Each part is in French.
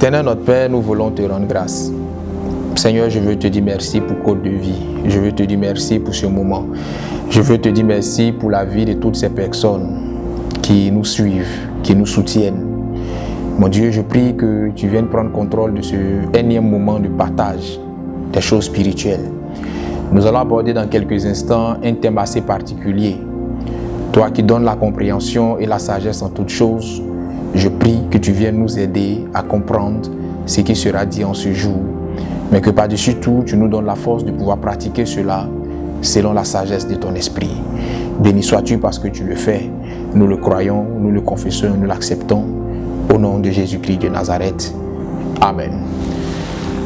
Éternel notre Père, nous voulons te rendre grâce. Seigneur, je veux te dire merci pour Côte de Vie. Je veux te dire merci pour ce moment. Je veux te dire merci pour la vie de toutes ces personnes qui nous suivent, qui nous soutiennent. Mon Dieu, je prie que tu viennes prendre contrôle de ce énième moment de partage des choses spirituelles. Nous allons aborder dans quelques instants un thème assez particulier. Toi qui donnes la compréhension et la sagesse en toutes choses, je prie que tu viennes nous aider à comprendre ce qui sera dit en ce jour, mais que par-dessus tout, tu nous donnes la force de pouvoir pratiquer cela selon la sagesse de ton esprit. Béni sois-tu parce que tu le fais. Nous le croyons, nous le confessons, nous l'acceptons. Au nom de Jésus-Christ de Nazareth. Amen.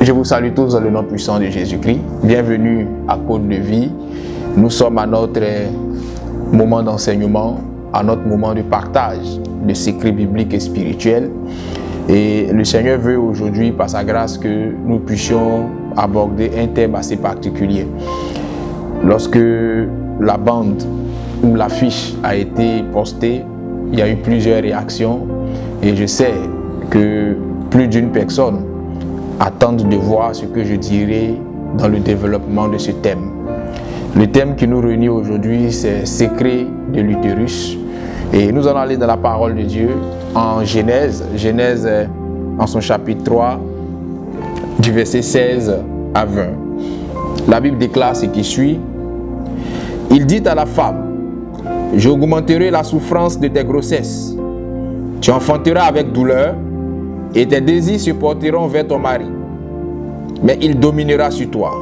Je vous salue tous dans le nom puissant de Jésus-Christ. Bienvenue à Côte de Vie. Nous sommes à notre moment d'enseignement, à notre moment de partage de secrets bibliques et spirituels. Et le Seigneur veut aujourd'hui, par sa grâce, que nous puissions aborder un thème assez particulier. Lorsque la bande ou l'affiche a été postée, il y a eu plusieurs réactions et je sais que plus d'une personne attend de voir ce que je dirai dans le développement de ce thème. Le thème qui nous réunit aujourd'hui, c'est Secret de l'utérus. Et nous allons aller dans la parole de Dieu en Genèse en son chapitre 3, du verset 16 à 20. La Bible déclare ce qui suit. Il dit à la femme, « J'augmenterai la souffrance de tes grossesses. Tu enfanteras avec douleur et tes désirs se porteront vers ton mari, mais il dominera sur toi. »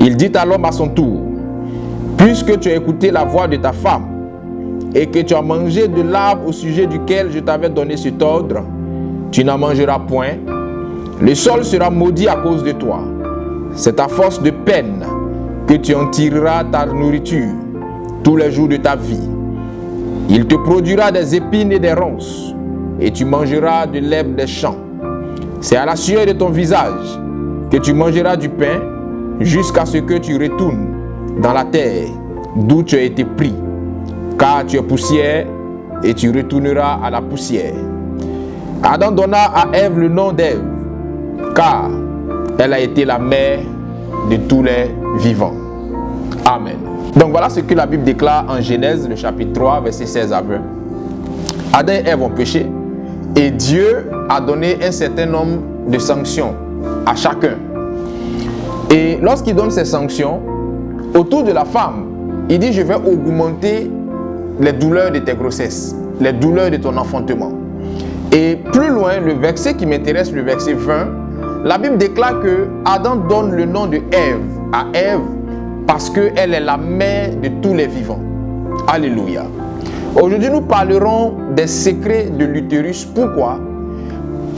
Il dit à l'homme à son tour, « Puisque tu as écouté la voix de ta femme et que tu as mangé de l'arbre au sujet duquel je t'avais donné cet ordre, tu n'en mangeras point. Le sol sera maudit à cause de toi. C'est à force de peine que tu en tireras ta nourriture tous les jours de ta vie. Il te produira des épines et des ronces, et tu mangeras de l'herbe des champs. C'est à la sueur de ton visage que tu mangeras du pain, jusqu'à ce que tu retournes dans la terre d'où tu as été pris, car tu es poussière et tu retourneras à la poussière. » Adam donna à Ève le nom d'Ève, car elle a été la mère de tous les vivants. Amen. Donc voilà ce que la Bible déclare en Genèse, le chapitre 3, verset 16 à 20. Adam et Ève ont péché et Dieu a donné un certain nombre de sanctions à chacun. Et lorsqu'il donne ces sanctions, autour de la femme, il dit, je vais augmenter les douleurs de tes grossesses, les douleurs de ton enfantement. Et plus loin, le verset qui m'intéresse, le verset 20, la Bible déclare que Adam donne le nom de Ève à Ève parce qu'elle est la mère de tous les vivants. Alléluia. Aujourd'hui, nous parlerons des secrets de l'utérus. Pourquoi?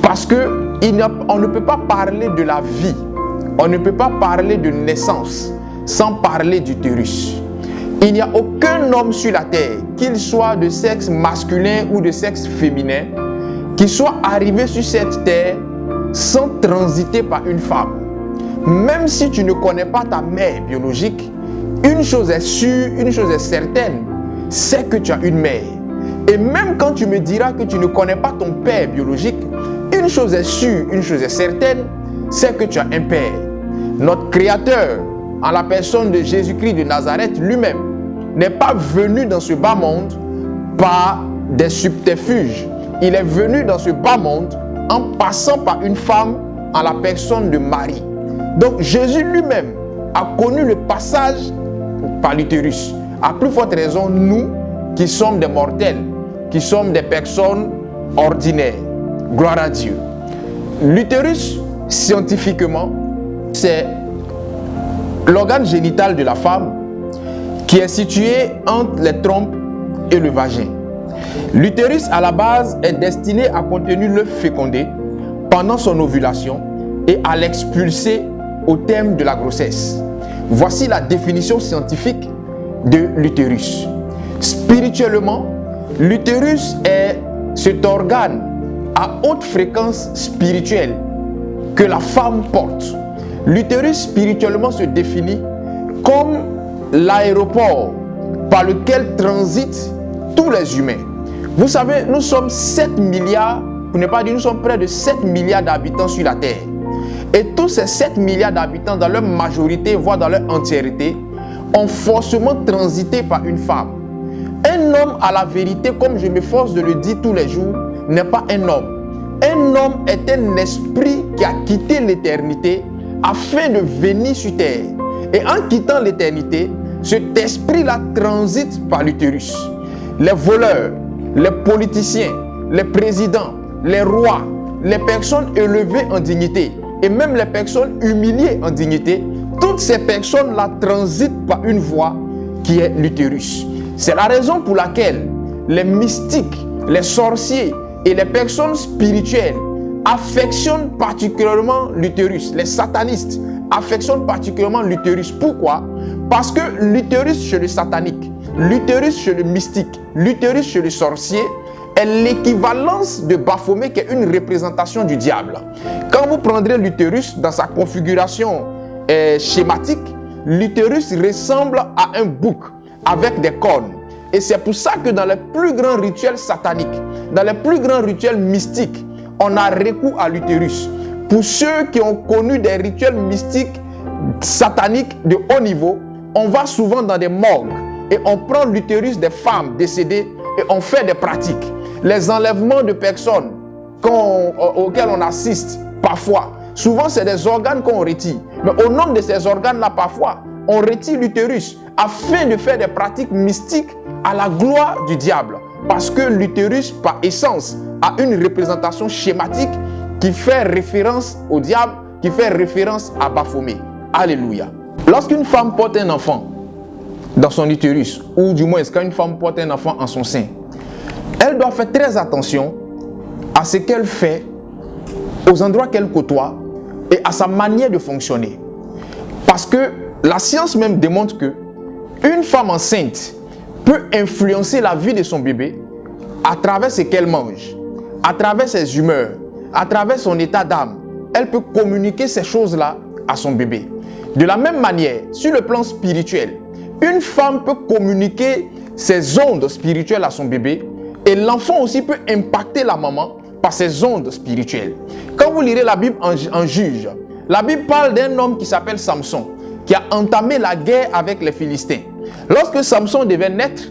Parce qu'on ne peut pas parler de la vie, on ne peut pas parler de naissance sans parler d'utérus. Il n'y a aucun homme sur la terre, qu'il soit de sexe masculin ou de sexe féminin, qui soit arrivé sur cette terre sans transiter par une femme. Même si tu ne connais pas ta mère biologique, une chose est sûre, une chose est certaine, c'est que tu as une mère. Et même quand tu me diras que tu ne connais pas ton père biologique, une chose est sûre, une chose est certaine, c'est que tu as un père. Notre Créateur, en la personne de Jésus-Christ de Nazareth lui-même, n'est pas venu dans ce bas monde par des subterfuges. Il est venu dans ce bas monde en passant par une femme en la personne de Marie. Donc Jésus lui-même a connu le passage par l'utérus. À plus forte raison, nous qui sommes des mortels, qui sommes des personnes ordinaires. Gloire à Dieu. L'utérus, scientifiquement, c'est l'organe génital de la femme qui est situé entre les trompes et le vagin. L'utérus, à la base, est destiné à contenir l'œuf fécondé pendant son ovulation et à l'expulser au terme de la grossesse. Voici la définition scientifique de l'utérus. Spirituellement, l'utérus est cet organe à haute fréquence spirituelle que la femme porte. L'utérus spirituellement se définit comme l'aéroport par lequel transitent tous les humains. Vous savez, nous sommes 7 milliards pour ne pas dire nous sommes près de 7 milliards d'habitants sur la Terre. Et tous ces 7 milliards d'habitants, dans leur majorité, voire dans leur entièreté, ont forcément transité par une femme. Un homme, à la vérité, comme je m'efforce de le dire tous les jours, n'est pas un homme. Un homme est un esprit qui a quitté l'éternité afin de venir sur terre. Et en quittant l'éternité, cet esprit-là transite par l'utérus. Les voleurs, les politiciens, les présidents, les rois, les personnes élevées en dignité et même les personnes humiliées en dignité, toutes ces personnes-là transitent par une voie qui est l'utérus. C'est la raison pour laquelle les mystiques, les sorciers et les personnes spirituelles affectionnent particulièrement l'utérus. Les satanistes affectionnent particulièrement l'utérus. Pourquoi? Parce que l'utérus chez le satanique, l'utérus chez le mystique, l'utérus chez le sorcier est l'équivalence de Baphomet qui est une représentation du diable. Quand vous prendrez l'utérus dans sa configuration schématique, l'utérus ressemble à un bouc avec des cornes. Et c'est pour ça que dans les plus grands rituels sataniques, dans les plus grands rituels mystiques, on a recours à l'utérus. Pour ceux qui ont connu des rituels mystiques sataniques de haut niveau, on va souvent dans des morgues et on prend l'utérus des femmes décédées et on fait des pratiques. Les enlèvements de personnes auxquels on assiste parfois, souvent c'est des organes qu'on retire. Mais au nom de ces organes-là, parfois, on retire l'utérus afin de faire des pratiques mystiques à la gloire du diable. Parce que l'utérus, par essence, a une représentation schématique qui fait référence au diable, qui fait référence à Baphomet. Alléluia. Lorsqu'une femme porte un enfant dans son utérus, ou du moins quand une femme porte un enfant en son sein, elle doit faire très attention à ce qu'elle fait, aux endroits qu'elle côtoie et à sa manière de fonctionner. Parce que la science même démontre que une femme enceinte peut influencer la vie de son bébé à travers ce qu'elle mange, à travers ses humeurs, à travers son état d'âme. Elle peut communiquer ces choses-là à son bébé. De la même manière, sur le plan spirituel, une femme peut communiquer ses ondes spirituelles à son bébé et l'enfant aussi peut impacter la maman par ses ondes spirituelles. Quand vous lirez la Bible en Juge, la Bible parle d'un homme qui s'appelle Samson, qui a entamé la guerre avec les Philistins. Lorsque Samson devait naître,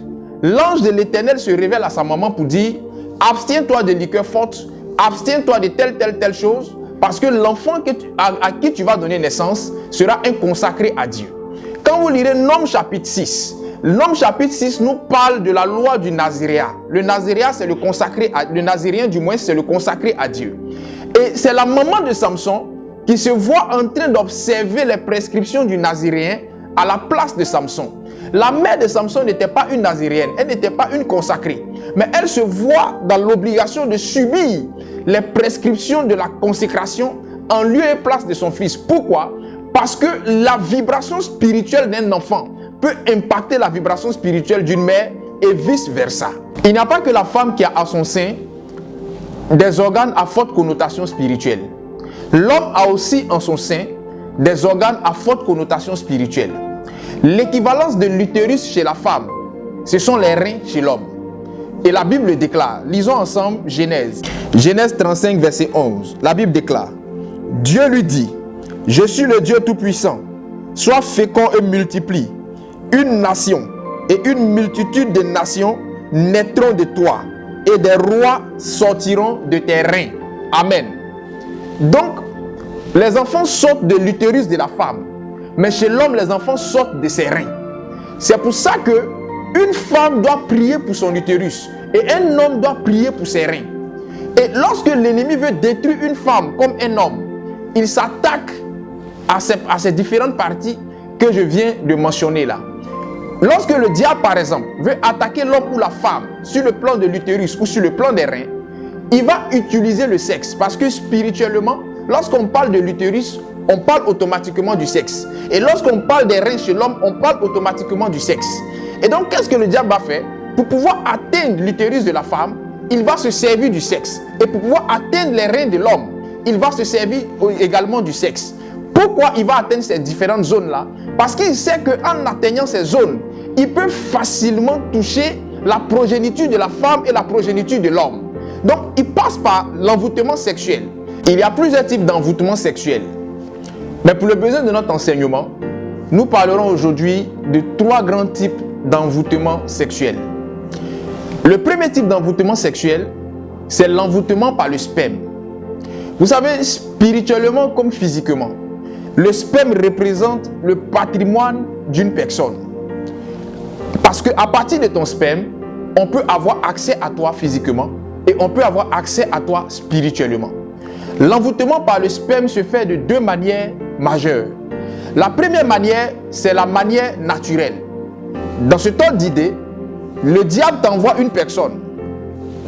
l'ange de l'Éternel se révèle à sa maman pour dire « Abstiens-toi de liqueurs fortes, abstiens-toi de telle chose, parce que l'enfant à qui tu vas donner naissance sera un consacré à Dieu. » Quand vous lirez Nom chapitre 6, Nom chapitre 6 nous parle de la loi du Naziréat. Le Naziréat, c'est le consacré le Nazirien du moins, c'est le consacré à Dieu. Et c'est la maman de Samson qui se voit en train d'observer les prescriptions du Naziréen à la place de Samson. La mère de Samson n'était pas une Naziréenne, elle n'était pas une consacrée, mais elle se voit dans l'obligation de subir les prescriptions de la consécration en lieu et place de son fils. Pourquoi? Parce que la vibration spirituelle d'un enfant peut impacter la vibration spirituelle d'une mère et vice-versa. Il n'y a pas que la femme qui a à son sein des organes à forte connotation spirituelle. L'homme a aussi en son sein des organes à forte connotation spirituelle. L'équivalence de l'utérus chez la femme, ce sont les reins chez l'homme. Et la Bible le déclare. Lisons ensemble Genèse. Genèse 35, verset 11. La Bible déclare: Dieu lui dit, je suis le Dieu Tout-Puissant. Sois fécond et multiplie. Une nation et une multitude de nations naîtront de toi, et des rois sortiront de tes reins. Amen. Donc, les enfants sortent de l'utérus de la femme, mais chez l'homme, les enfants sortent de ses reins. C'est pour ça que une femme doit prier pour son utérus et un homme doit prier pour ses reins. Et lorsque l'ennemi veut détruire une femme comme un homme, il s'attaque à ces différentes parties que je viens de mentionner là. Lorsque le diable, par exemple, veut attaquer l'homme ou la femme sur le plan de l'utérus ou sur le plan des reins, il va utiliser le sexe. Parce que spirituellement, lorsqu'on parle de l'utérus, on parle automatiquement du sexe. Et lorsqu'on parle des reins chez l'homme, on parle automatiquement du sexe. Et donc, qu'est-ce que le diable va faire? Pour pouvoir atteindre l'utérus de la femme, il va se servir du sexe. Et pour pouvoir atteindre les reins de l'homme, il va se servir également du sexe. Pourquoi il va atteindre ces différentes zones-là? Parce qu'il sait qu'en atteignant ces zones, il peut facilement toucher la progéniture de la femme et la progéniture de l'homme. Donc, il passe par l'envoûtement sexuel. Il y a plusieurs types d'envoûtement sexuel. Mais pour le besoin de notre enseignement, nous parlerons aujourd'hui de 3 grands types d'envoûtement sexuel. Le premier type d'envoûtement sexuel, c'est l'envoûtement par le sperme. Vous savez, spirituellement comme physiquement, le sperme représente le patrimoine d'une personne. Parce qu'à partir de ton sperme, on peut avoir accès à toi physiquement et on peut avoir accès à toi spirituellement. L'envoûtement par le sperme se fait de 2 manières majeures. La première manière, c'est la manière naturelle. Dans ce temps d'idée, le diable t'envoie une personne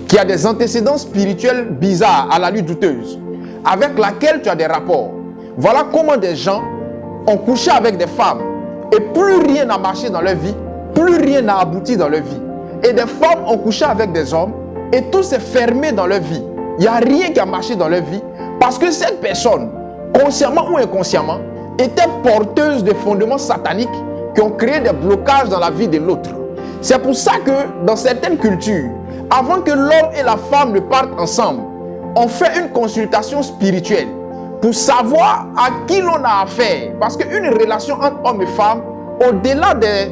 qui a des antécédents spirituels bizarres, à l'allure douteuse, avec laquelle tu as des rapports. Voilà comment des gens ont couché avec des femmes et plus rien n'a marché dans leur vie, plus rien n'a abouti dans leur vie. Et des femmes ont couché avec des hommes et tout s'est fermé dans leur vie. Il n'y a rien qui a marché dans leur vie parce que cette personne, consciemment ou inconsciemment, était porteuse de fondements sataniques qui ont créé des blocages dans la vie de l'autre. C'est pour ça que dans certaines cultures, avant que l'homme et la femme ne partent ensemble, on fait une consultation spirituelle pour savoir à qui l'on a affaire. Parce qu'une relation entre homme et femme, au-delà de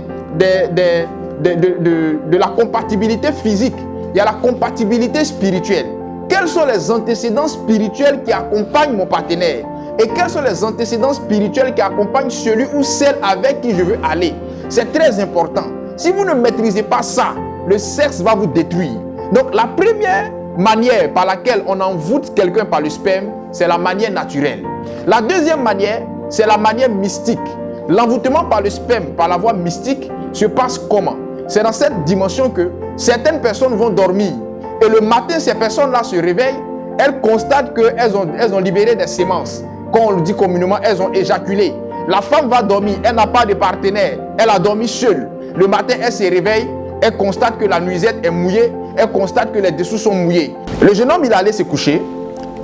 la compatibilité physique, il y a la compatibilité spirituelle. Quels sont les antécédents spirituels qui accompagnent mon partenaire? Et quels sont les antécédents spirituels qui accompagnent celui ou celle avec qui je veux aller? C'est très important. Si vous ne maîtrisez pas ça, le sexe va vous détruire. Donc la première manière par laquelle on envoûte quelqu'un par le sperme, c'est la manière naturelle. La deuxième manière, c'est la manière mystique. L'envoûtement par le sperme, par la voie mystique, se passe comment? C'est dans cette dimension que certaines personnes vont dormir et le matin, ces personnes-là se réveillent, elles constatent qu'elles ont libéré des sémences. Comme on le dit communément, elles ont éjaculé. La femme va dormir, elle n'a pas de partenaire, elle a dormi seule. Le matin, elle se réveille, elle constate que la nuisette est mouillée, elle constate que les dessous sont mouillés. Le jeune homme, il est allé se coucher,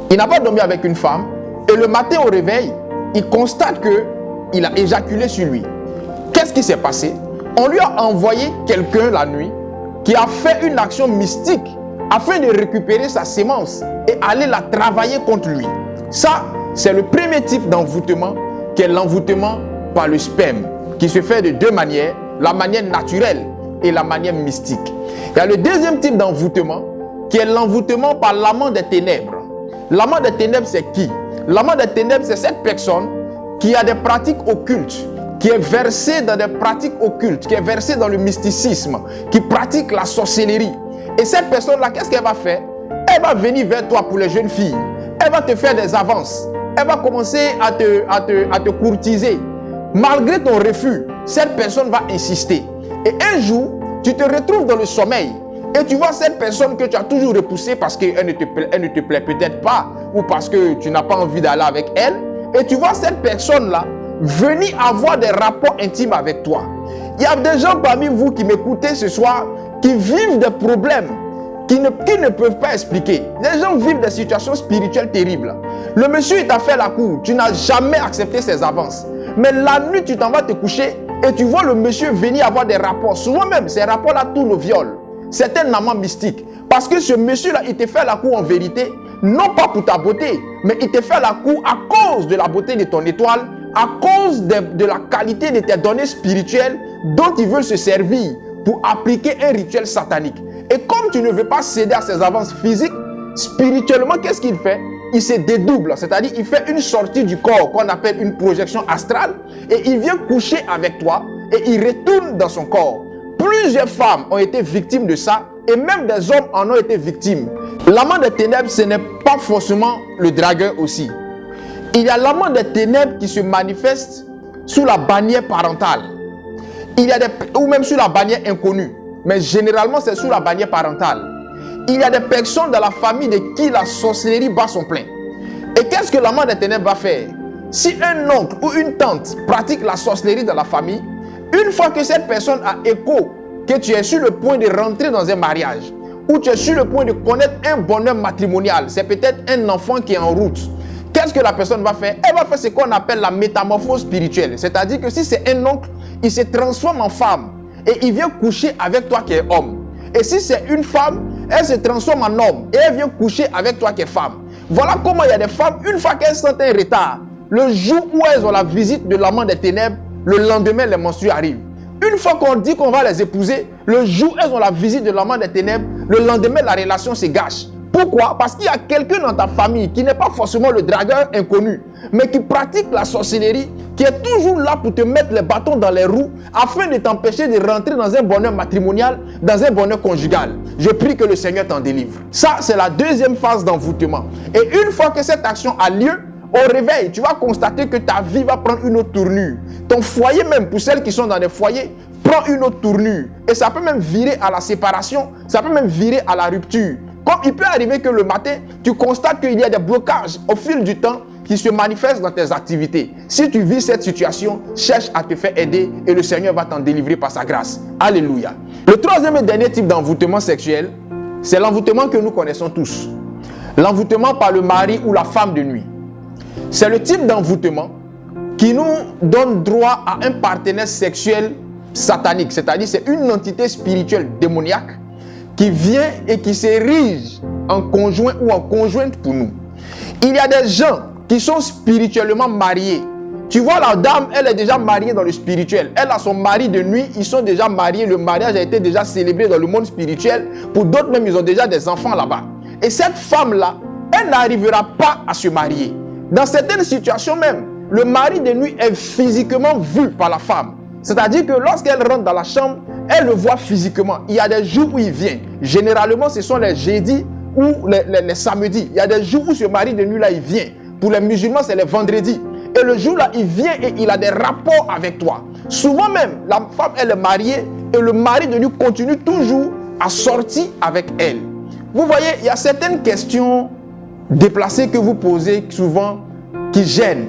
il n'a pas dormi avec une femme, et le matin au réveil, il constate qu'il a éjaculé sur lui. Qu'est-ce qui s'est passé? On lui a envoyé quelqu'un la nuit qui a fait une action mystique afin de récupérer sa sémence et aller la travailler contre lui. Ça, c'est le premier type d'envoûtement, qui est l'envoûtement par le sperme, qui se fait de 2 manières, la manière naturelle et la manière mystique. Il y a le deuxième type d'envoûtement, qui est l'envoûtement par l'amant des ténèbres. L'amant des ténèbres, c'est qui? L'amant des ténèbres, c'est cette personne qui a des pratiques occultes, qui est versée dans des pratiques occultes, qui est versée dans le mysticisme, qui pratique la sorcellerie. Et cette personne-là, qu'est-ce qu'elle va faire? Elle va venir vers toi pour les jeunes filles. Elle va te faire des avances. Elle va commencer à te courtiser. Malgré ton refus, cette personne va insister. Et un jour, tu te retrouves dans le sommeil et tu vois cette personne que tu as toujours repoussée parce qu'elle ne te plaît peut-être pas ou parce que tu n'as pas envie d'aller avec elle. Et tu vois cette personne-là venir avoir des rapports intimes avec toi. Il y a des gens parmi vous qui m'écoutez ce soir qui vivent des problèmes qui ne peuvent pas expliquer. Les gens vivent des situations spirituelles terribles. Le monsieur, il t'a fait la cour. Tu n'as jamais accepté ses avances. Mais la nuit, tu t'en vas te coucher et tu vois le monsieur venir avoir des rapports. Souvent même, ces rapports-là tournent au viol. C'est un amant mystique. Parce que ce monsieur-là, il te fait la cour en vérité, non pas pour ta beauté, mais il te fait la cour à cause de la beauté de ton étoile, à cause de la qualité de tes données spirituelles dont il veut se servir pour appliquer un rituel satanique. Et comme tu ne veux pas céder à ses avances physiques, spirituellement, qu'est-ce qu'il fait? Il se dédouble, c'est-à-dire il fait une sortie du corps qu'on appelle une projection astrale et il vient coucher avec toi et il retourne dans son corps. Plusieurs femmes ont été victimes de ça et même des hommes en ont été victimes. L'amant des ténèbres, ce n'est pas forcément le dragueur aussi. Il y a l'amant des ténèbres qui se manifeste sous la bannière parentale. Il y a ou même sous la bannière inconnue. Mais généralement, c'est sous la bannière parentale. Il y a des personnes dans la famille de qui la sorcellerie bat son plein. Et qu'est-ce que l'amant des ténèbres va faire? Si un oncle ou une tante pratique la sorcellerie dans la famille, une fois que cette personne a écho que tu es sur le point de rentrer dans un mariage, ou tu es sur le point de connaître un bonheur matrimonial, c'est peut-être un enfant qui est en route. Qu'est-ce que la personne va faire? Elle va faire ce qu'on appelle la métamorphose spirituelle. C'est-à-dire que si c'est un oncle, il se transforme en femme et il vient coucher avec toi qui es homme. Et si c'est une femme, elle se transforme en homme et elle vient coucher avec toi qui es femme. Voilà comment il y a des femmes, une fois qu'elles sentent un retard, le jour où elles ont la visite de l'amant des ténèbres, le lendemain, les menstrues arrivent. Une fois qu'on dit qu'on va les épouser, le jour où elles ont la visite de l'amant des ténèbres, le lendemain, la relation se gâche. Pourquoi? Parce qu'il y a quelqu'un dans ta famille qui n'est pas forcément le dragueur inconnu, mais qui pratique la sorcellerie, qui est toujours là pour te mettre les bâtons dans les roues afin de t'empêcher de rentrer dans un bonheur matrimonial, dans un bonheur conjugal. Je prie que le Seigneur t'en délivre. Ça, c'est la deuxième phase d'envoûtement. Et une fois que cette action a lieu, au réveil, tu vas constater que ta vie va prendre une autre tournure. Ton foyer même, pour celles qui sont dans des foyers, prend une autre tournure. Et ça peut même virer à la séparation, ça peut même virer à la rupture. Comme il peut arriver que le matin, tu constates qu'il y a des blocages au fil du temps qui se manifestent dans tes activités. Si tu vis cette situation, cherche à te faire aider et le Seigneur va t'en délivrer par sa grâce. Alléluia. Le troisième et dernier type d'envoûtement sexuel, c'est l'envoûtement que nous connaissons tous. L'envoûtement par le mari ou la femme de nuit. C'est le type d'envoûtement qui nous donne droit à un partenaire sexuel satanique, c'est-à-dire c'est une entité spirituelle démoniaque qui vient et qui s'érige en conjoint ou en conjointe pour nous. Il y a des gens qui sont spirituellement mariés. Tu vois, la dame, elle est déjà mariée dans le spirituel. Elle a son mari de nuit, ils sont déjà mariés. Le mariage a été déjà célébré dans le monde spirituel. Pour d'autres même, ils ont déjà des enfants là-bas. Et cette femme-là, elle n'arrivera pas à se marier. Dans certaines situations même, le mari de nuit est physiquement vu par la femme. C'est-à-dire que lorsqu'elle rentre dans la chambre, elle le voit physiquement. Il y a des jours où il vient. Généralement, ce sont les jeudis ou les samedis. Il y a des jours où ce mari de nuit-là, il vient. Pour les musulmans, c'est les vendredis. Et le jour-là, il vient et il a des rapports avec toi. Souvent même, la femme, elle est mariée et le mari de nuit continue toujours à sortir avec elle. Vous voyez, il y a certaines questions déplacées que vous posez souvent qui gênent.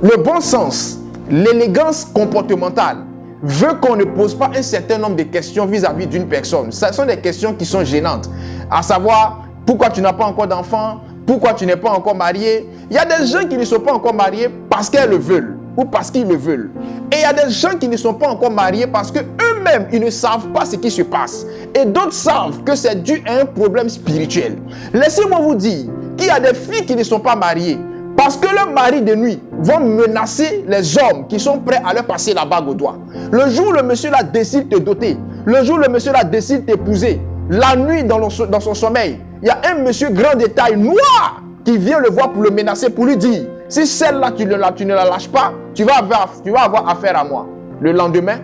Le bon sens, l'élégance comportementale veut qu'on ne pose pas un certain nombre de questions vis-à-vis d'une personne. Ce sont des questions qui sont gênantes. À savoir, pourquoi tu n'as pas encore d'enfant? Pourquoi tu n'es pas encore marié? Il y a des gens qui ne sont pas encore mariés parce qu'elles le veulent ou parce qu'ils le veulent. Et il y a des gens qui ne sont pas encore mariés parce qu'eux-mêmes, ils ne savent pas ce qui se passe. Et d'autres savent que c'est dû à un problème spirituel. Laissez-moi vous dire qu'il y a des filles qui ne sont pas mariées parce que leurs maris de nuit vont menacer les hommes qui sont prêts à leur passer la bague au doigt. Le jour où le monsieur là décide de te doter, le jour où le monsieur là décide de t'épouser, la nuit dans son sommeil, il y a un monsieur grand de taille noir qui vient le voir pour le menacer, pour lui dire, si celle-là tu ne la lâches pas, tu vas avoir affaire à moi. Le lendemain,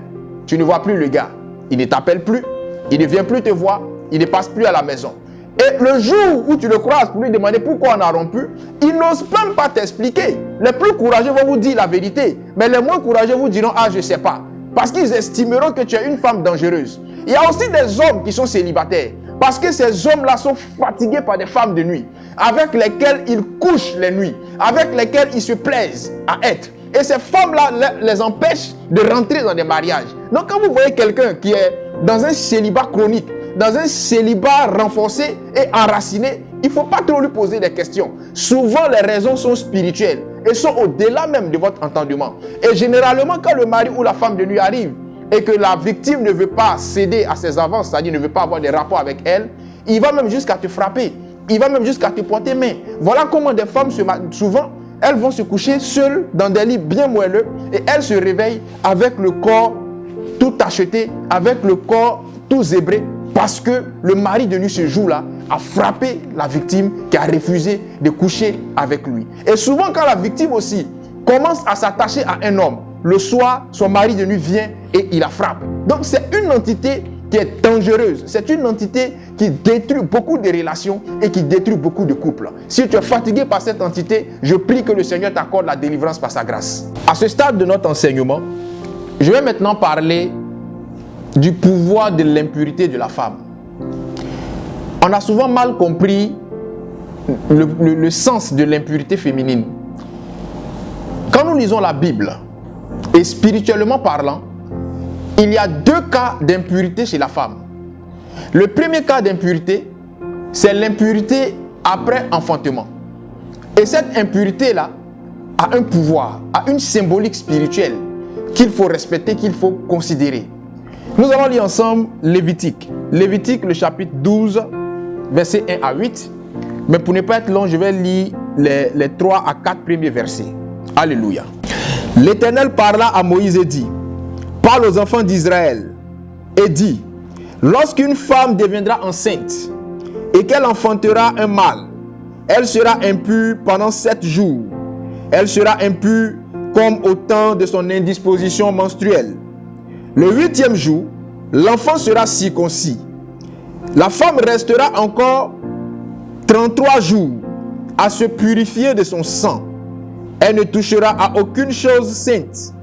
tu ne vois plus le gars. Il ne t'appelle plus, il ne vient plus te voir, il ne passe plus à la maison. Et le jour où tu le croises pour lui demander pourquoi on a rompu, il n'ose même pas t'expliquer. Les plus courageux vont vous dire la vérité, mais les moins courageux vous diront, ah je ne sais pas. Parce qu'ils estimeront que tu es une femme dangereuse. Il y a aussi des hommes qui sont célibataires. Parce que ces hommes-là sont fatigués par des femmes de nuit, avec lesquelles ils couchent les nuits, avec lesquelles ils se plaisent à être. Et ces femmes-là les empêchent de rentrer dans des mariages. Donc quand vous voyez quelqu'un qui est dans un célibat chronique, dans un célibat renforcé et enraciné, il ne faut pas trop lui poser des questions. Souvent, les raisons sont spirituelles et sont au-delà même de votre entendement. Et généralement, quand le mari ou la femme de nuit arrive, et que la victime ne veut pas céder à ses avances, c'est-à-dire ne veut pas avoir des rapports avec elle, il va même jusqu'à te frapper, il va même jusqu'à te porter main. Voilà comment des femmes, souvent, elles vont se coucher seules dans des lits bien moelleux et elles se réveillent avec le corps tout acheté, avec le corps tout zébré, parce que le mari de nuit ce jour-là a frappé la victime qui a refusé de coucher avec lui. Et souvent quand la victime aussi commence à s'attacher à un homme, le soir, son mari de nuit vient et il la frappe. Donc c'est une entité qui est dangereuse. C'est une entité qui détruit beaucoup de relations et qui détruit beaucoup de couples. Si tu es fatigué par cette entité, je prie que le Seigneur t'accorde la délivrance par sa grâce. À ce stade de notre enseignement, je vais maintenant parler du pouvoir de l'impurité de la femme. On a souvent mal compris le sens de l'impurité féminine. Quand nous lisons la Bible, et spirituellement parlant, il y a deux cas d'impurité chez la femme. Le premier cas d'impurité, c'est l'impurité après enfantement. Et cette impurité-là a un pouvoir, a une symbolique spirituelle qu'il faut respecter, qu'il faut considérer. Nous allons lire ensemble Lévitique. Lévitique, le chapitre 12, versets 1 à 8. Mais pour ne pas être long, je vais lire les 3 à 4 premiers versets. Alléluia. L'Éternel parla à Moïse et dit, parle aux enfants d'Israël et dit, lorsqu'une femme deviendra enceinte et qu'elle enfantera un mâle, elle sera impure pendant 7 jours. Elle sera impure comme au temps de son indisposition menstruelle. Le 8e jour, l'enfant sera circoncis. La femme restera encore 33 jours à se purifier de son sang. Elle ne touchera à aucune chose sainte.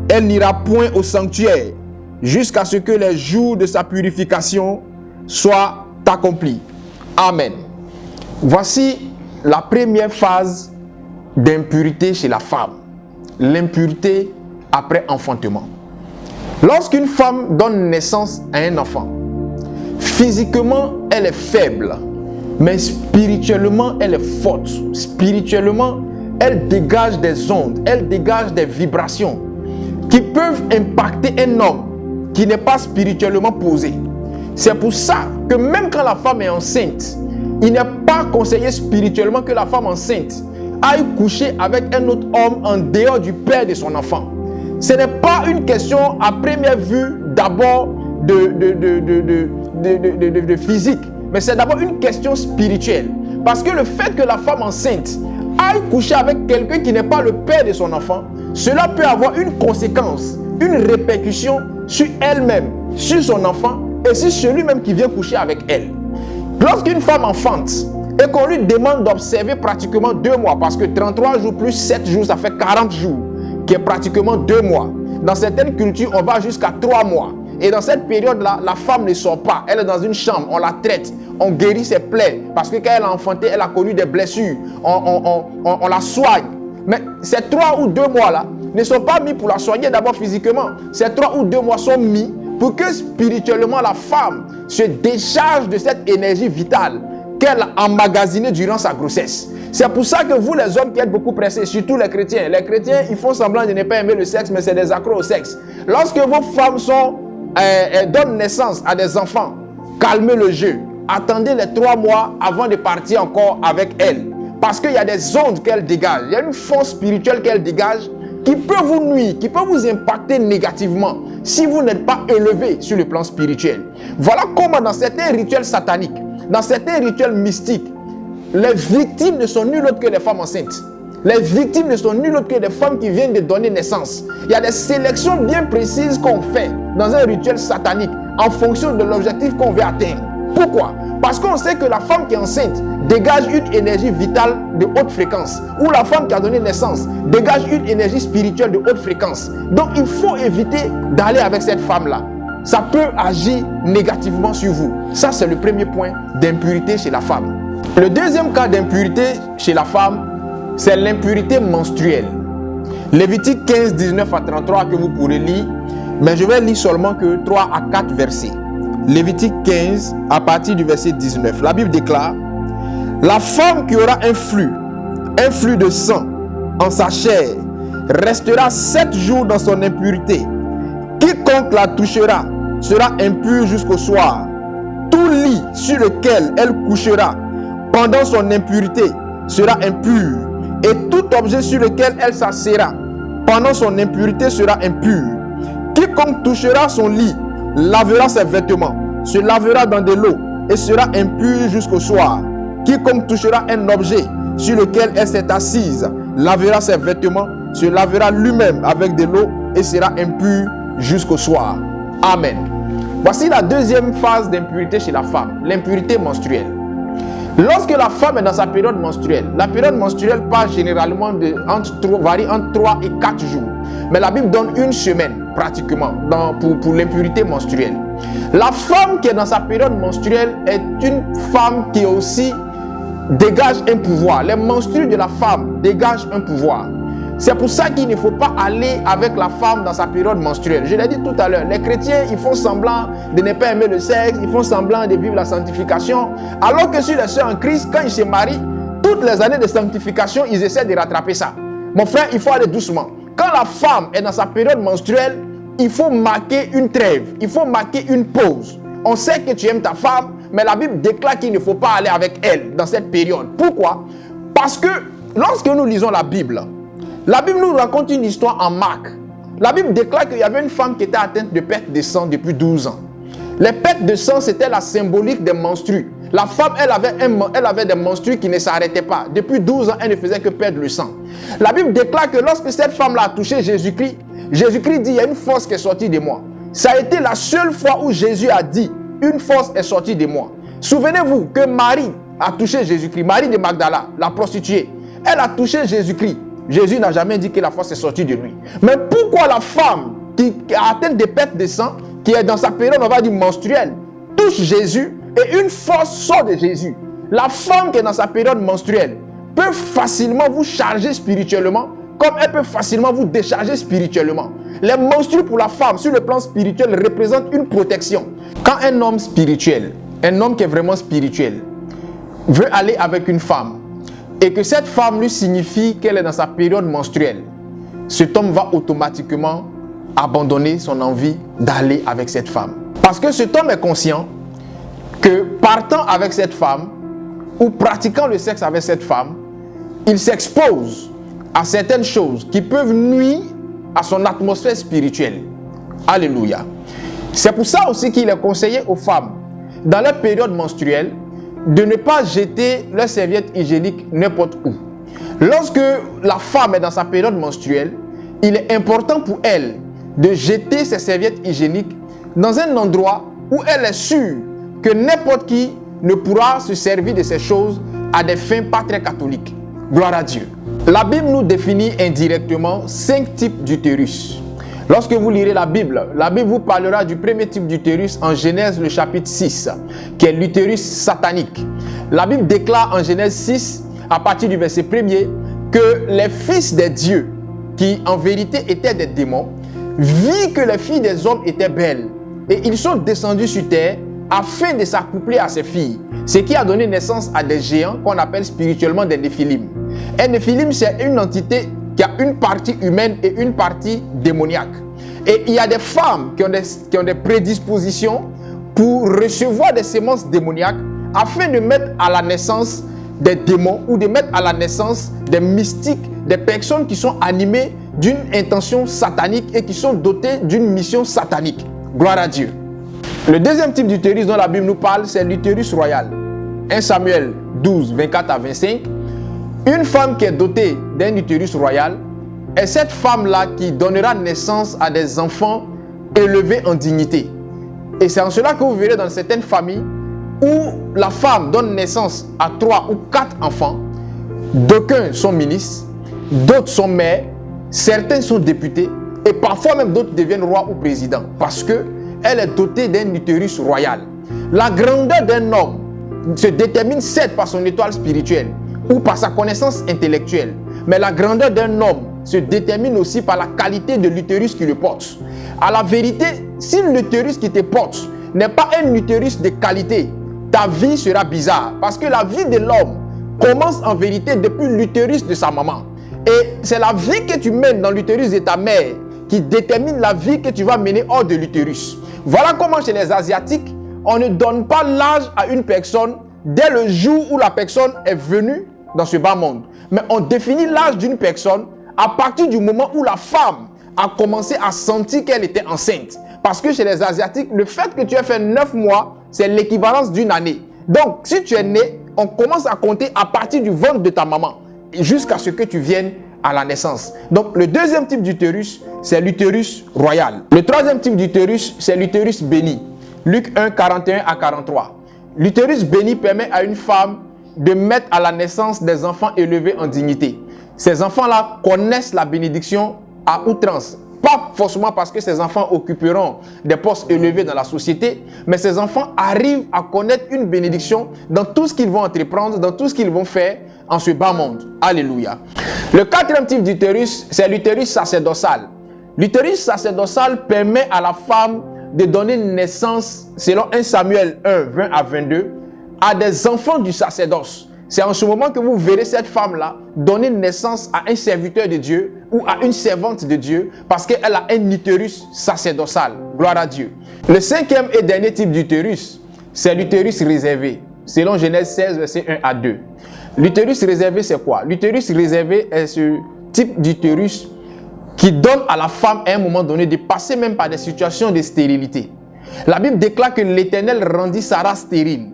Elle n'ira point au sanctuaire jusqu'à ce que les jours de sa purification soient accomplis. Amen. Voici la première phase d'impureté chez la femme. L'impureté après enfantement. Lorsqu'une femme donne naissance à un enfant, physiquement, elle est faible, mais spirituellement, elle est forte. Spirituellement, elle dégage des ondes, elle dégage des vibrations qui peuvent impacter un homme qui n'est pas spirituellement posé. C'est pour ça que même quand la femme est enceinte, il n'est pas conseillé spirituellement que la femme enceinte aille coucher avec un autre homme en dehors du père de son enfant. Ce n'est pas une question à première vue d'abord de physique, mais c'est d'abord une question spirituelle. Parce que le fait que la femme enceinte aille coucher avec quelqu'un qui n'est pas le père de son enfant, cela peut avoir une conséquence, une répercussion sur elle-même, sur son enfant et sur celui-même qui vient coucher avec elle. Lorsqu'une femme enfante et qu'on lui demande d'observer pratiquement 2 mois, parce que 33 jours plus 7 jours, ça fait 40 jours, qui est pratiquement 2 mois. Dans certaines cultures, on va jusqu'à 3 mois. Et dans cette période-là, la femme ne sort pas. Elle est dans une chambre, on la traite, on guérit ses plaies. Parce que quand elle a enfanté, elle a connu des blessures. On la soigne. Mais ces 3 ou 2 mois-là ne sont pas mis pour la soigner d'abord physiquement. Ces 3 ou 2 mois sont mis pour que spirituellement la femme se décharge de cette énergie vitale qu'elle a emmagasinée durant sa grossesse. C'est pour ça que vous les hommes qui êtes beaucoup pressés, surtout les chrétiens, ils font semblant de ne pas aimer le sexe, mais c'est des accros au sexe. Lorsque vos femmes donnent naissance à des enfants, calmez le jeu. Attendez les 3 mois avant de partir encore avec elles. Parce qu'il y a des ondes qu'elles dégagent, il y a une force spirituelle qu'elles dégagent qui peut vous nuire, qui peut vous impacter négativement si vous n'êtes pas élevé sur le plan spirituel. Voilà comment dans certains rituels sataniques, dans certains rituels mystiques, les victimes ne sont nul autre que les femmes enceintes. Les victimes ne sont nul autre que des femmes qui viennent de donner naissance. Il y a des sélections bien précises qu'on fait dans un rituel satanique en fonction de l'objectif qu'on veut atteindre. Pourquoi? Parce qu'on sait que la femme qui est enceinte dégage une énergie vitale de haute fréquence, ou la femme qui a donné naissance dégage une énergie spirituelle de haute fréquence. Donc il faut éviter d'aller avec cette femme-là. Ça peut agir négativement sur vous. Ça, c'est le premier point d'impurité chez la femme. Le deuxième cas d'impurité chez la femme, c'est l'impurité menstruelle. Lévitique 15, 19 à 33 que vous pourrez lire, mais je vais lire seulement que 3 à 4 versets. Lévitique 15, à partir du verset 19. La Bible déclare, « La femme qui aura un flux de sang en sa chair, restera 7 jours dans son impurité. Quiconque la touchera sera impur jusqu'au soir. Tout lit sur lequel elle couchera pendant son impurité sera impur, et tout objet sur lequel elle s'assiera pendant son impurité sera impur. Quiconque touchera son lit lavera ses vêtements, se lavera dans de l'eau et sera impur jusqu'au soir. Quiconque touchera un objet sur lequel elle s'est assise lavera ses vêtements, se lavera lui-même avec de l'eau et sera impur jusqu'au soir. Amen. Voici la deuxième phase d'impurité chez la femme, l'impurité menstruelle. Lorsque la femme est dans sa période menstruelle, la période menstruelle part généralement varie entre 3 et 4 jours. Mais la Bible donne 1 semaine pratiquement pour l'impurité menstruelle. La femme qui est dans sa période menstruelle est une femme qui aussi dégage un pouvoir. Les menstrues de la femme dégagent un pouvoir. C'est pour ça qu'il ne faut pas aller avec la femme dans sa période menstruelle. Je l'ai dit tout à l'heure, les chrétiens, ils font semblant de ne pas aimer le sexe, ils font semblant de vivre la sanctification, alors que sur les sœurs en Christ, quand ils se marient, toutes les années de sanctification, ils essaient de rattraper ça. Mon frère, il faut aller doucement. Quand la femme est dans sa période menstruelle, il faut marquer une trêve, il faut marquer une pause. On sait que tu aimes ta femme, mais la Bible déclare qu'il ne faut pas aller avec elle dans cette période. Pourquoi? Parce que lorsque nous lisons la Bible nous raconte une histoire en Marc. La Bible déclare qu'il y avait une femme qui était atteinte de perte de sang depuis 12 ans. Les pertes de sang, c'était la symbolique des menstrues. La femme, elle avait des menstrues qui ne s'arrêtaient pas. Depuis 12 ans, elle ne faisait que perdre le sang. La Bible déclare que lorsque cette femme-là a touché Jésus-Christ, Jésus-Christ dit, il y a une force qui est sortie de moi. Ça a été la seule fois où Jésus a dit, une force est sortie de moi. Souvenez-vous que Marie a touché Jésus-Christ. Marie de Magdala, la prostituée, elle a touché Jésus-Christ. Jésus n'a jamais dit que la force est sortie de lui. Mais pourquoi la femme qui a atteint des pertes de sang, qui est dans sa période, on va dire menstruelle, touche Jésus et une force sort de Jésus? La femme qui est dans sa période menstruelle peut facilement vous charger spirituellement, comme elle peut facilement vous décharger spirituellement. Les menstrues pour la femme, sur le plan spirituel, représentent une protection. Quand un homme spirituel, un homme qui est vraiment spirituel, veut aller avec une femme, et que cette femme lui signifie qu'elle est dans sa période menstruelle, cet homme va automatiquement abandonner son envie d'aller avec cette femme. Parce que cet homme est conscient que partant avec cette femme, ou pratiquant le sexe avec cette femme, il s'expose à certaines choses qui peuvent nuire à son atmosphère spirituelle. Alléluia. C'est pour ça aussi qu'il est conseillé aux femmes, dans leur période menstruelle, de ne pas jeter leur serviette hygiénique n'importe où. Lorsque la femme est dans sa période menstruelle, il est important pour elle de jeter ses serviettes hygiéniques dans un endroit où elle est sûre que n'importe qui ne pourra se servir de ces choses à des fins pas très catholiques. Gloire à Dieu. La Bible nous définit indirectement 5 types d'utérus. Lorsque vous lirez la Bible vous parlera du premier type d'utérus en Genèse le chapitre 6, qui est l'utérus satanique. La Bible déclare en Genèse 6, à partir du verset 1er, que les fils des dieux, qui en vérité étaient des démons, virent que les filles des hommes étaient belles, et ils sont descendus sur terre afin de s'accoupler à ces filles, ce qui a donné naissance à des géants qu'on appelle spirituellement des Néphilim. Un Néphilim, c'est une entité qui a une partie humaine et une partie démoniaque. Et il y a des femmes qui ont des prédispositions pour recevoir des semences démoniaques afin de mettre à la naissance des démons ou de mettre à la naissance des mystiques, des personnes qui sont animées d'une intention satanique et qui sont dotées d'une mission satanique. Gloire à Dieu. Le deuxième type d'utérus dont la Bible nous parle, c'est l'utérus royal. 1 Samuel 12, 24 à 25. Une femme qui est dotée d'un utérus royal est cette femme-là qui donnera naissance à des enfants élevés en dignité. Et c'est en cela que vous verrez dans certaines familles où la femme donne naissance à 3 ou 4 enfants. D'aucuns sont ministres, d'autres sont maires, certains sont députés et parfois même d'autres deviennent rois ou présidents parce qu'elle est dotée d'un utérus royal. La grandeur d'un homme se détermine certes par son étoile spirituelle ou par sa connaissance intellectuelle, mais la grandeur d'un homme se détermine aussi par la qualité de l'utérus qui le porte. À la vérité, si l'utérus qui te porte n'est pas un utérus de qualité, ta vie sera bizarre parce que la vie de l'homme commence en vérité depuis l'utérus de sa maman. Et c'est la vie que tu mènes dans l'utérus de ta mère qui détermine la vie que tu vas mener hors de l'utérus. Voilà comment chez les Asiatiques, on ne donne pas l'âge à une personne dès le jour où la personne est venue dans ce bas monde. Mais on définit l'âge d'une personne à partir du moment où la femme a commencé à sentir qu'elle était enceinte. Parce que chez les Asiatiques, le fait que tu aies fait 9 mois, c'est l'équivalence d'une année. Donc, si tu es né, on commence à compter à partir du ventre de ta maman jusqu'à ce que tu viennes à la naissance. Donc, le deuxième type d'utérus, c'est l'utérus royal. Le troisième type d'utérus, c'est l'utérus béni. Luc 1, 41 à 43. L'utérus béni permet à une femme de mettre à la naissance des enfants élevés en dignité. Ces enfants-là connaissent la bénédiction à outrance. Pas forcément parce que ces enfants occuperont des postes élevés dans la société, mais ces enfants arrivent à connaître une bénédiction dans tout ce qu'ils vont entreprendre, dans tout ce qu'ils vont faire en ce bas monde. Alléluia. Le quatrième type d'utérus, c'est l'utérus sacerdotal. L'utérus sacerdotal permet à la femme de donner naissance, selon 1 Samuel 1, 20 à 22, à des enfants du sacerdoce. C'est en ce moment que vous verrez cette femme-là donner naissance à un serviteur de Dieu ou à une servante de Dieu parce qu'elle a un utérus sacerdotal. Gloire à Dieu. Le cinquième et dernier type d'utérus, c'est l'utérus réservé. Selon Genèse 16, verset 1 à 2. L'utérus réservé, c'est quoi? L'utérus réservé est ce type d'utérus qui donne à la femme, à un moment donné, de passer même par des situations de stérilité. La Bible déclare que l'Éternel rendit Sarah stérile.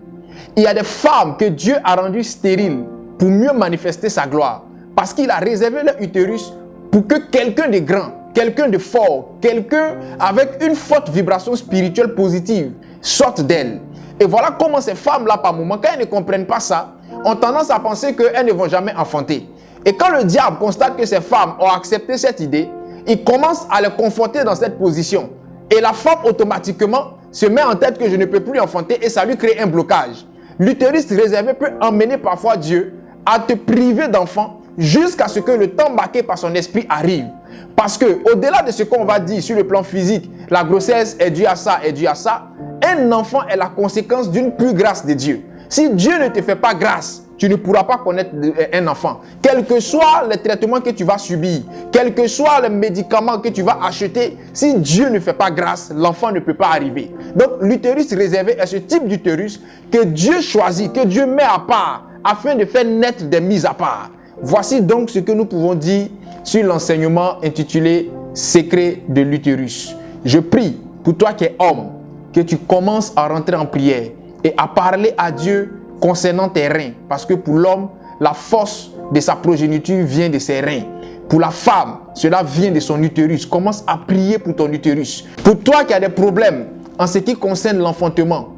Il y a des femmes que Dieu a rendues stériles pour mieux manifester sa gloire. Parce qu'il a réservé leur utérus pour que quelqu'un de grand, quelqu'un de fort, quelqu'un avec une forte vibration spirituelle positive sorte d'elle. Et voilà comment ces femmes-là, par moment, quand elles ne comprennent pas ça, ont tendance à penser qu'elles ne vont jamais enfanter. Et quand le diable constate que ces femmes ont accepté cette idée, il commence à les conforter dans cette position. Et la femme, automatiquement, se met en tête que je ne peux plus enfanter et ça lui crée un blocage. L'utérus réservé peut emmener parfois Dieu à te priver d'enfants jusqu'à ce que le temps marqué par son esprit arrive. Parce que, au-delà de ce qu'on va dire sur le plan physique, la grossesse est due à ça, un enfant est la conséquence d'une plus grâce de Dieu. Si Dieu ne te fait pas grâce, tu ne pourras pas connaître un enfant. Quel que soit le traitement que tu vas subir, quel que soit le médicament que tu vas acheter, si Dieu ne fait pas grâce, l'enfant ne peut pas arriver. Donc l'utérus réservé est ce type d'utérus que Dieu choisit, que Dieu met à part, afin de faire naître des mises à part. Voici donc ce que nous pouvons dire sur l'enseignement intitulé « Secret de l'utérus ». Je prie pour toi qui es homme, que tu commences à rentrer en prière et à parler à Dieu concernant tes reins. Parce que pour l'homme, la force de sa progéniture vient de ses reins. Pour la femme, cela vient de son utérus. Commence à prier pour ton utérus. Pour toi qui as des problèmes en ce qui concerne l'enfantement,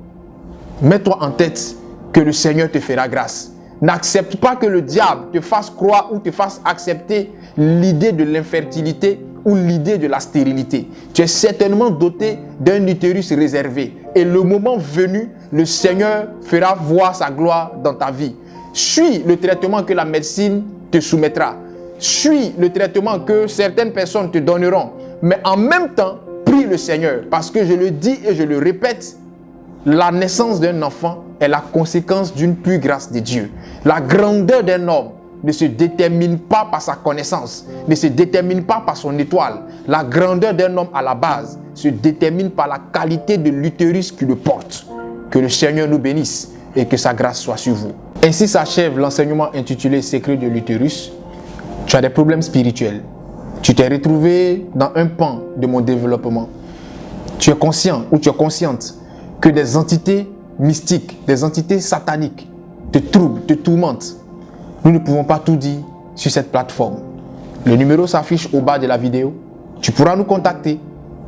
mets-toi en tête que le Seigneur te fera grâce. N'accepte pas que le diable te fasse croire ou te fasse accepter l'idée de l'infertilité ou l'idée de la stérilité. Tu es certainement doté d'un utérus réservé. Et le moment venu, le Seigneur fera voir sa gloire dans ta vie. Suis le traitement que la médecine te soumettra. Suis le traitement que certaines personnes te donneront. Mais en même temps, prie le Seigneur. Parce que je le dis et je le répète, la naissance d'un enfant est la conséquence d'une pure grâce de Dieu. La grandeur d'un homme ne se détermine pas par sa connaissance, ne se détermine pas par son étoile. La grandeur d'un homme à la base se détermine par la qualité de l'utérus qui le porte. Que le Seigneur nous bénisse et que sa grâce soit sur vous. Ainsi s'achève l'enseignement intitulé « Secret de l'utérus ». Tu as des problèmes spirituels. Tu t'es retrouvé dans un pan de mon développement. Tu es conscient ou tu es consciente que des entités mystiques, des entités sataniques te troublent, te tourmentent. Nous ne pouvons pas tout dire sur cette plateforme. Le numéro s'affiche au bas de la vidéo. Tu pourras nous contacter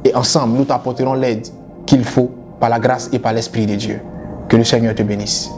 et ensemble, nous t'apporterons l'aide qu'il faut par la grâce et par l'Esprit de Dieu. Que le Seigneur te bénisse.